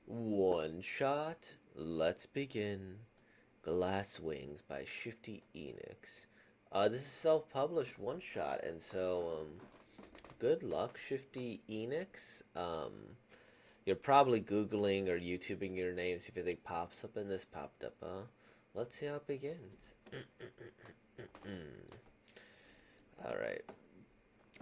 One shot. Let's begin. Glass Wings by Shifty Enix. This is self-published one shot, and so good luck, Shifty Enix. You're probably googling or YouTubing your name to see if anything pops up, and this popped up. Let's see how it begins. All right.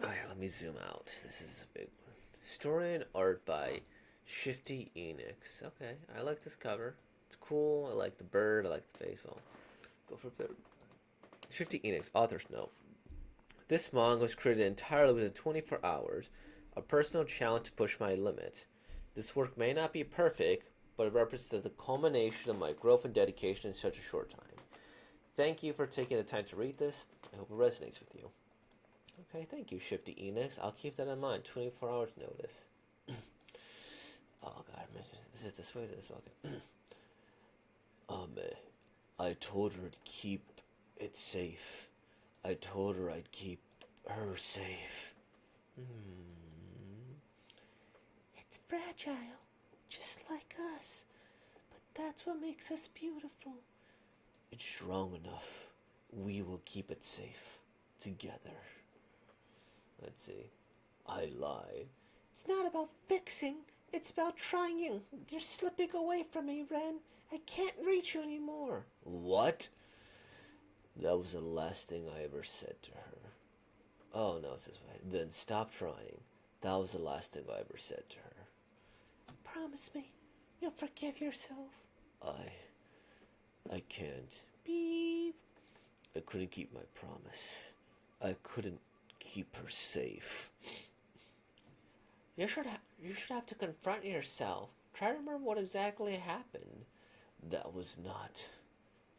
Oh yeah, let me zoom out. This is a big one. Story and art by Shifty Enix. Okay, I like this cover. It's cool. I like the bird. I like the face. Well, go for the Shifty Enix. Author's note. This manga was created entirely within 24 hours. A personal challenge to push my limits. This work may not be perfect, but it represents the culmination of my growth and dedication in such a short time. Thank you for taking the time to read this. I hope it resonates with you. Okay, thank you, Shifty Enix. I'll keep that in mind. 24 hours notice. Oh god, is it this way to this way? Okay. I told her to keep it safe. I told her I'd keep her safe. It's fragile, just like us. But that's what makes us beautiful. It's strong enough. We will keep it safe. Together. Let's see. I lied. It's not about fixing. It's about trying. You're slipping away from me, Ren. I can't reach you anymore. What? That was the last thing I ever said to her. Oh, no, it's this way. Then stop trying. That was the last thing I ever said to her. Promise me you'll forgive yourself. I can't. Beep. I couldn't keep my promise. I couldn't keep her safe. You should have to confront yourself. Try to remember what exactly happened. That was not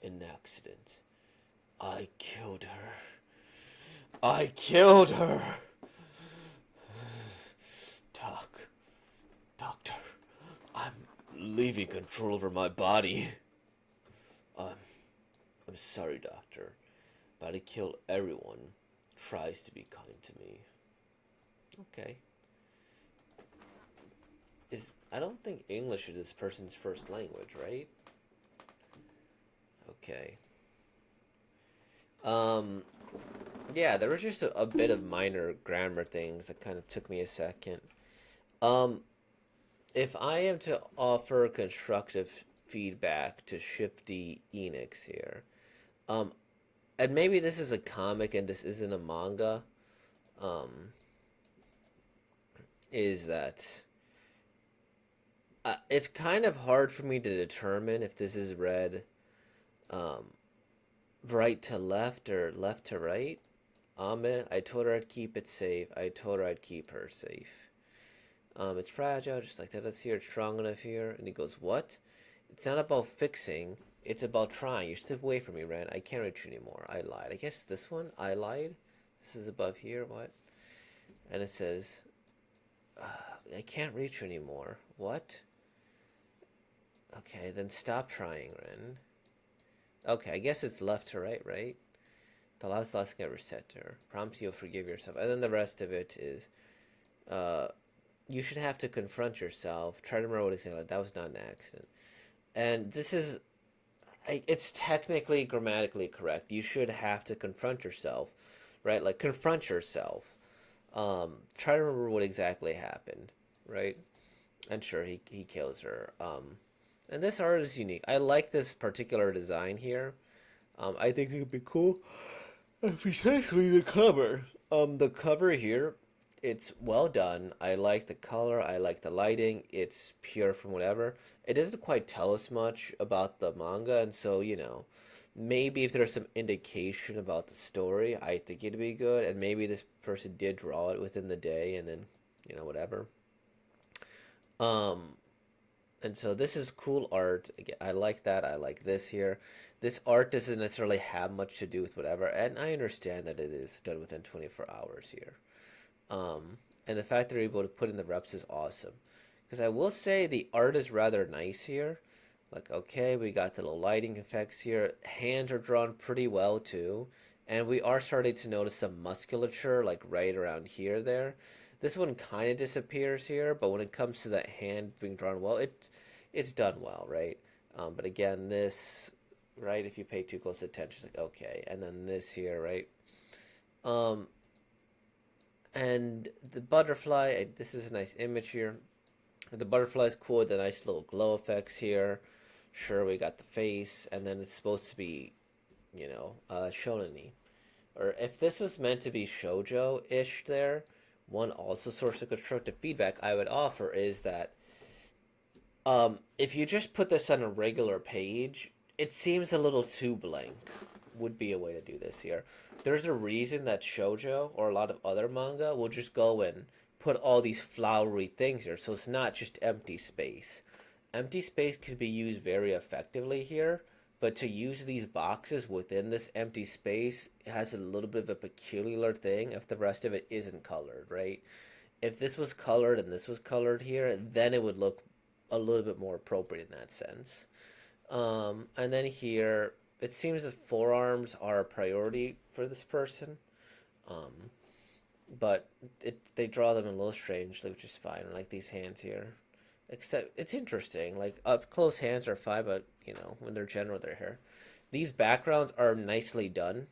an accident. I killed her. I killed her. Doctor, I'm leaving control over my body. I'm sorry, Doctor, but I kill everyone tries to be kind to me. Okay. I don't think English is this person's first language, right? Okay. Um yeah, there was just a bit of minor grammar things that kind of took me a second. Um if I am to offer constructive feedback to Shifty Enix here, um and maybe this is a comic and this isn't a manga, um is that it's kind of hard for me to determine if this is read um, right to left or left to right. I told her I'd keep it safe. I told her I'd keep her safe. It's fragile, just like that. Let's hear it's strong enough here. And he goes, what? It's not about fixing. It's about trying. You step away from me, Ren. I can't reach you anymore. I lied. I guess this one, I lied. This is above here. What? And it says, I can't reach you anymore. What? Okay, then stop trying, Ren. Okay, I guess it's left to right, right? The last thing I ever said to her. Promise you'll forgive yourself. And then the rest of it is, uh, you should have to confront yourself. Try to remember what he said. Like, that was not an accident. And this is, it's technically grammatically correct. You should have to confront yourself, right? Like, confront yourself. Try to remember what exactly happened, right? And sure, he kills her. And this art is unique. I like this particular design here. I think it would be cool. Especially the cover. The cover here, it's well done. I like the color. I like the lighting. It's pure from whatever. It doesn't quite tell us much about the manga, and so maybe if there's some indication about the story, I think it'd be good. And maybe this person did draw it within the day, and then whatever. Um, and so this is cool art. Again, I like that. I like this here. This art doesn't necessarily have much to do with whatever, and I understand that it is done within 24 hours here. And the fact that they're able to put in the reps is awesome. Because I will say the art is rather nice here. Like, okay, we got the little lighting effects here. Hands are drawn pretty well too. And we are starting to notice some musculature, like right around here there. This one kind of disappears here, but when it comes to that hand being drawn well, it's done well, right? But again, this, right, if you pay too close attention, it's like, okay. And then this here, right? Um, and the butterfly, this is a nice image here. The butterfly is cool with the nice little glow effects here. Sure, we got the face, and then it's supposed to be, shonen-y. Or if this was meant to be shoujo-ish there, one also source of constructive feedback I would offer is that if you just put this on a regular page, it seems a little too blank. Would be a way to do this here. There's a reason that shoujo or a lot of other manga will just go and put all these flowery things here, so it's not just empty space. Empty space could be used very effectively here, but to use these boxes within this empty space has a little bit of a peculiar thing if the rest of it isn't colored, right? If this was colored and this was colored here, then it would look a little bit more appropriate in that sense. And then here, it seems that forearms are a priority for this person, um, but they draw them a little strangely, which is fine. Like these hands here, except it's interesting. Like up close hands are fine, but when they're general, they're here. These backgrounds are nicely done,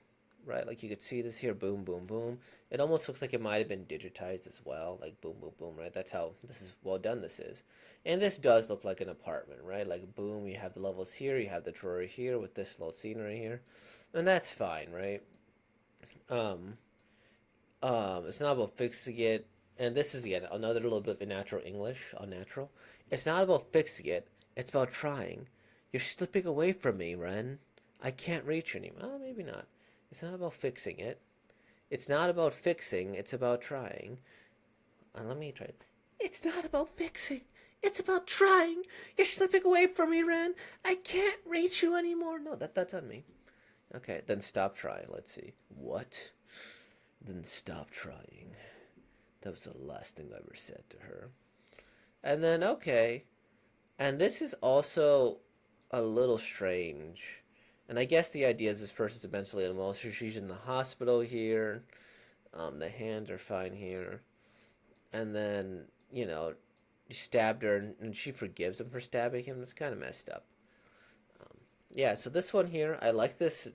right? Like you could see this here, boom, boom, boom. It almost looks like it might have been digitized as well, like boom, boom, boom, right? That's how this is well done. This is, and this does look like an apartment, right? Like boom, you have the levels here, you have the drawer here with this little scenery here, and that's fine, right? Um, it's not about fixing it, and this is again another little bit of natural English, unnatural. It's not about fixing it. It's about trying. You're slipping away from me, Ren. I can't reach you anymore. Oh, maybe not. It's not about fixing it. It's not about fixing. It's about trying. Let me try it. It's not about fixing. It's about trying. You're slipping away from me, Ren. I can't reach you anymore. No, that's on me. Okay, then stop trying. Let's see. What? Then stop trying. That was the last thing I ever said to her. And then, okay. And this is also a little strange. And I guess the idea is this person's mentally unwell, so she's in the hospital here. The hands are fine here. And then, he stabbed her, and she forgives him for stabbing him. That's kind of messed up. Yeah, so this one here, I like this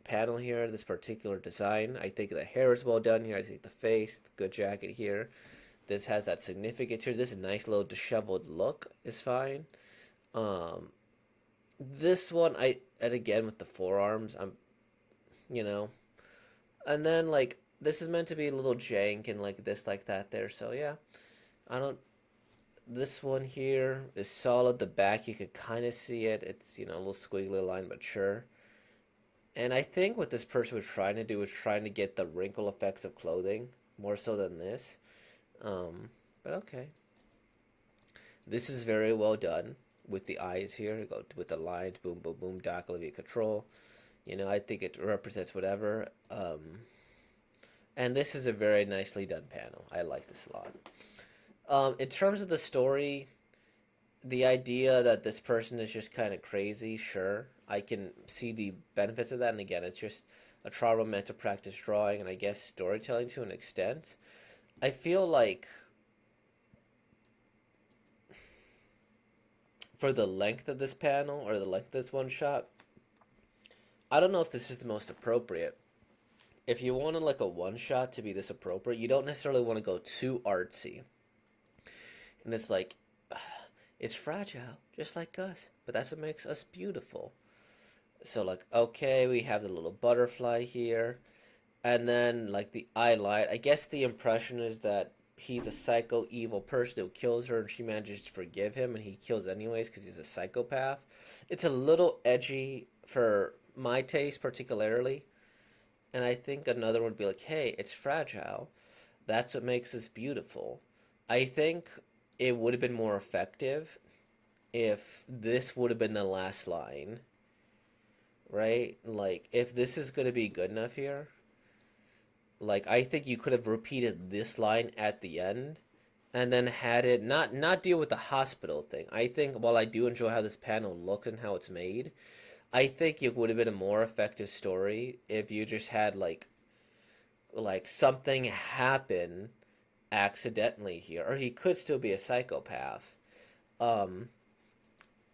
panel here, this particular design. I think the hair is well done here. I think the face, the good jacket here. This has that significance here. This nice little disheveled look is fine. Um, this one, and again with the forearms, you know, and then like this is meant to be a little jank and like this, like that there. So yeah, I don't. This one here is solid. The back you could kind of see it. It's a little squiggly line, but sure. And I think what this person was trying to do was trying to get the wrinkle effects of clothing more so than this. But okay. This is very well done with the eyes here. Go with the lines, boom, boom, boom, Doc Olivia control. I think it represents whatever. And this is a very nicely done panel. I like this a lot. In terms of the story, the idea that this person is just kind of crazy, sure, I can see the benefits of that. And again, it's just a trauma meant to practice drawing and I guess storytelling to an extent. I feel like for the length of this panel or the length of this one shot, I don't know if this is the most appropriate. If you wanted like a one shot to be this appropriate, you don't necessarily want to go too artsy. And it's like, it's fragile, just like us, but that's what makes us beautiful. So like, okay, we have the little butterfly here, and then like the eyelid. I guess the impression is that he's a psycho evil person who kills her, and she manages to forgive him, and he kills anyways because he's a psychopath. It's a little edgy for my taste, particularly, and I think another would be like, hey, it's fragile. That's what makes us beautiful. I think it would have been more effective if this would have been the last line, right? Like, if this is going to be good enough here, like, I think you could have repeated this line at the end and then had it not deal with the hospital thing. I think while I do enjoy how this panel looks and how it's made, I think it would have been a more effective story if you just had like something happen accidentally here, or he could still be a psychopath. Um,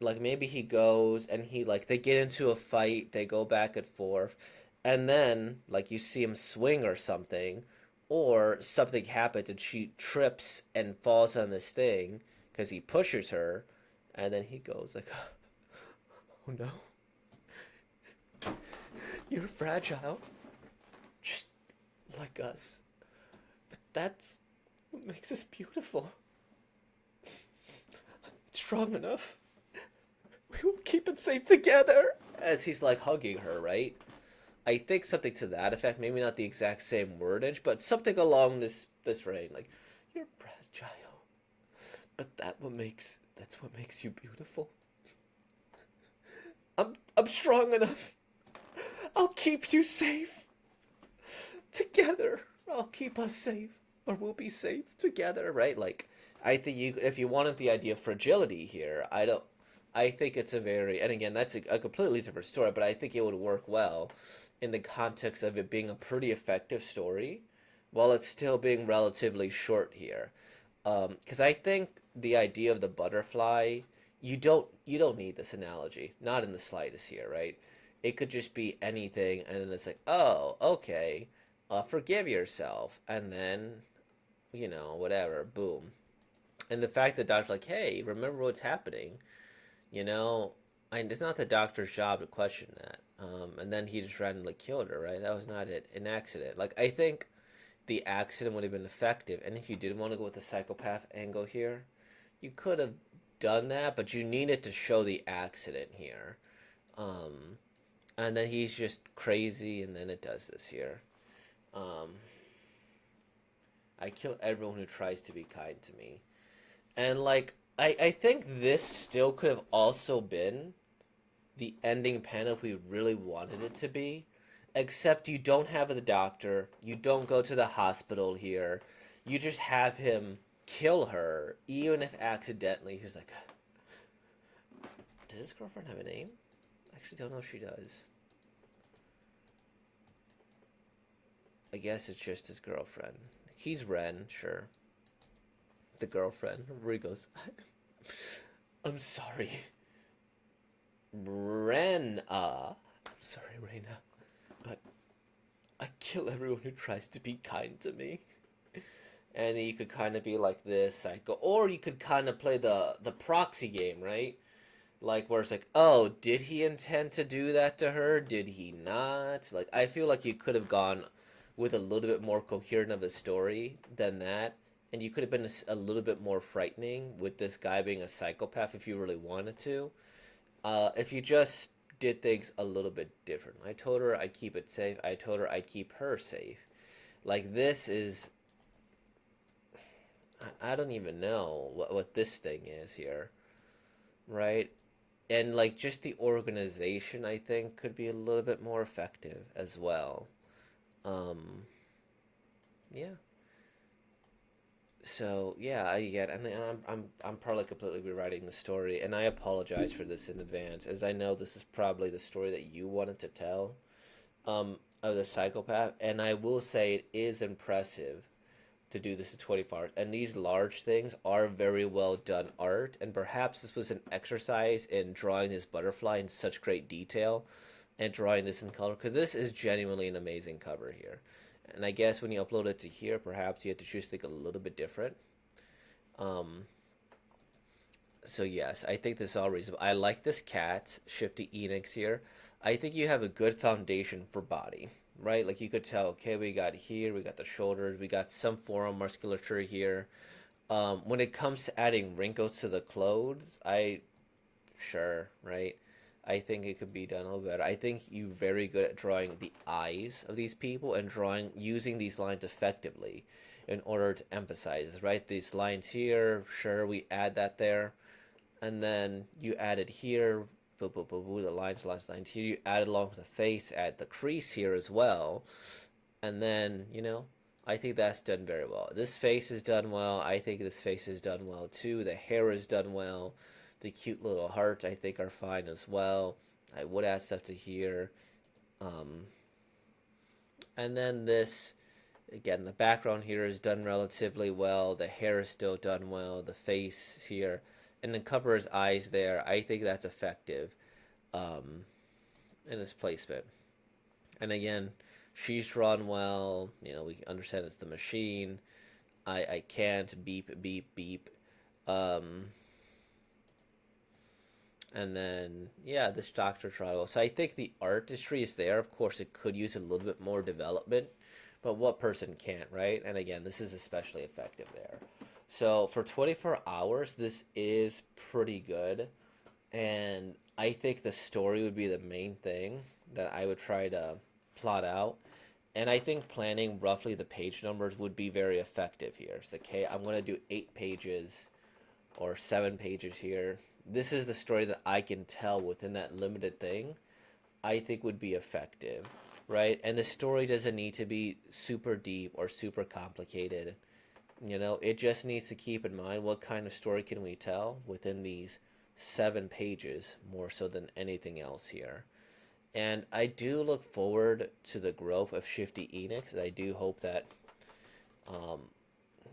like maybe he goes and he like they get into a fight, they go back and forth, and then like you see him swing or something, or something happens and she trips and falls on this thing because he pushes her, and then he goes like, "Oh no, you're fragile, just like us. But that's what makes us beautiful. Strong enough. We will keep it safe together." As he's like hugging her, right? I think something to that effect. Maybe not the exact same wordage, but something along this range. Like, you're fragile, but that's what makes you beautiful. I'm strong enough. I'll keep you safe together. I'll keep us safe, or we'll be safe together, right? Like, I think you, if you wanted the idea of fragility here, I don't. I think it's a very, and again, that's a completely different story, but I think it would work well in the context of it being a pretty effective story, while it's still being relatively short here. Because I think the idea of the butterfly, you don't need this analogy, not in the slightest here, right? It could just be anything, and then it's like, oh, okay, forgive yourself, and then whatever, boom. And the fact that doctor's like, hey, remember what's happening, you know, it's not the doctor's job to question that. And then he just randomly killed her, right? That was not an accident. Like, I think the accident would have been effective. And if you didn't want to go with the psychopath angle here, you could have done that, but you needed to show the accident here. Um, and then he's just crazy, and then it does this here. Um, I kill everyone who tries to be kind to me. And, like, I think this still could have also been the ending panel if we really wanted it to be. Except you don't have the doctor, you don't go to the hospital here, you just have him kill her, even if accidentally. He's like, does his girlfriend have a name? I actually don't know if she does. I guess it's just his girlfriend. He's Ren, sure. The girlfriend. Where he goes, I'm sorry. Ren, I'm sorry, Reina, but I kill everyone who tries to be kind to me. And you could kind of be like this psycho, or you could kind of play the proxy game, right? Like where it's like, oh, did he intend to do that to her? Did he not? Like, I feel like you could have gone with a little bit more coherent of a story than that, and you could have been a little bit more frightening with this guy being a psychopath if you really wanted to. If you just did things a little bit different. I told her I'd keep it safe. I told her I'd keep her safe. Like, this is, I don't even know what this thing is here, right? And like just the organization, I think, could be a little bit more effective as well. Um, yeah. So yeah, I get, and I'm probably completely rewriting the story, and I apologize for this in advance, as I know this is probably the story that you wanted to tell, of the psychopath, and I will say it is impressive to do this in 24 hours. And these large things are very well done art. And perhaps this was an exercise in drawing this butterfly in such great detail and drawing this in color, because this is genuinely an amazing cover here. And I guess when you upload it to here, perhaps you have to choose something a little bit different. Um, so yes, I think this is all reasonable. I like this cat, Shifty Enix here. I think you have a good foundation for body, right? Like you could tell, okay, we got here, we got the shoulders, we got some forearm musculature here. When it comes to adding wrinkles to the clothes, sure, right? I think it could be done a little better. I think you're very good at drawing the eyes of these people and drawing using these lines effectively in order to emphasize, right? These lines here, sure, we add that there, and then you add it here, boo, boo, boo, boo, the lines here. You add it along with the face, add the crease here as well, and then I think that's done very well. This face is done well. I think this face is done well too. The hair is done well. The cute little hearts I think are fine as well. I would add stuff to here. Um, and then this Again, the background here is done relatively well. The hair is still done well. The face here, and then cover his eyes there. I think that's effective in his placement. And again, she's drawn well. You know, we understand it's the machine. I can't beep beep beep. Um, and then yeah, this doctor trial. So I think the artistry is there. Of course, it could use a little bit more development, but what person can't, right? And again, this is especially effective there. So for 24 hours, this is pretty good, and I think the story would be the main thing that I would try to plot out. And I think planning roughly the page numbers would be very effective here. It's like, hey, I'm going to do 8 pages or 7 pages here. This is the story that I can tell within that limited thing, I think would be effective, right? And the story doesn't need to be super deep or super complicated. You know, it just needs to keep in mind what kind of story can we tell within these 7 pages more so than anything else here. And I do look forward to the growth of Shifty Enix. I do hope that um,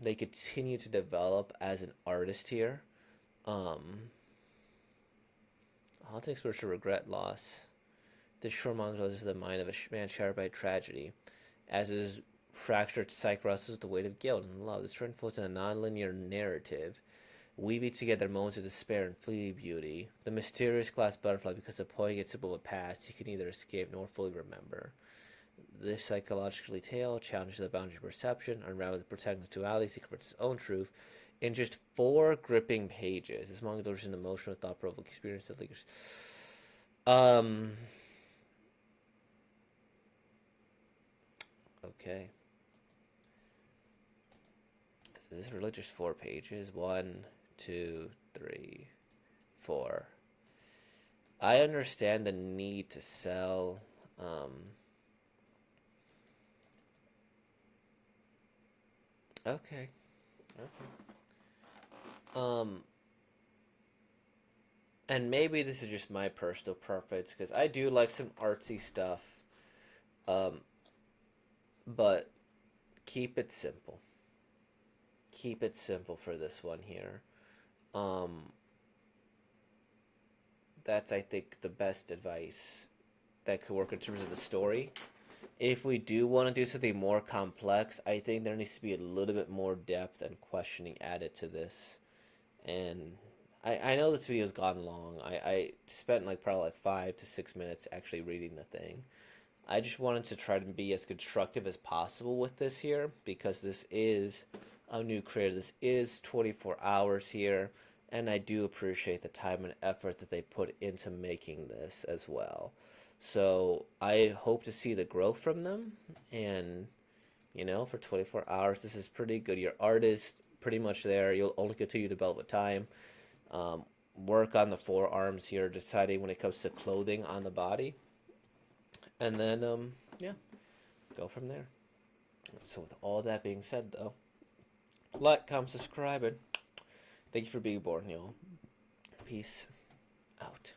they continue to develop as an artist here. Um, Haunting spiritual regret loss. This short manga goes to the mind of a man shattered by tragedy, as his fractured psyche wrestles with the weight of guilt and love. This story unfolds in a non-linear narrative, weaving together moments of despair and fleeting beauty. The mysterious glass butterfly, because the poignant symbol of a past he can neither escape nor fully remember. This psychologically tale challenges the boundary of perception, unraveling the protagonist's duality, seeking for its own truth. In just 4 gripping pages, this manga delivers an emotional, thought-provoking experience that lingers. Um. Okay. So this is really just 4 pages. 1, 2, 3, 4. I understand the need to sell. Okay. Okay. Um, and maybe this is just my personal preference because I do like some artsy stuff. Um, but keep it simple. Keep it simple for this one here. Um, that's I think the best advice that could work in terms of the story. If we do want to do something more complex, I think there needs to be a little bit more depth and questioning added to this. And I know this video's gone long. I spent like probably like 5 to 6 minutes actually reading the thing. I just wanted to try to be as constructive as possible with this here because this is a new creator. This is 24 hours here, and I do appreciate the time and effort that they put into making this as well. So I hope to see the growth from them, and you know, for 24 hours, this is pretty good. Your art is pretty much there. You'll only continue to develop with time. Um, Work on the forearms here, deciding when it comes to clothing on the body, and then yeah, go from there. So with all that being said, though, like, comment, subscribe, and thank you for being born, y'all. Peace out.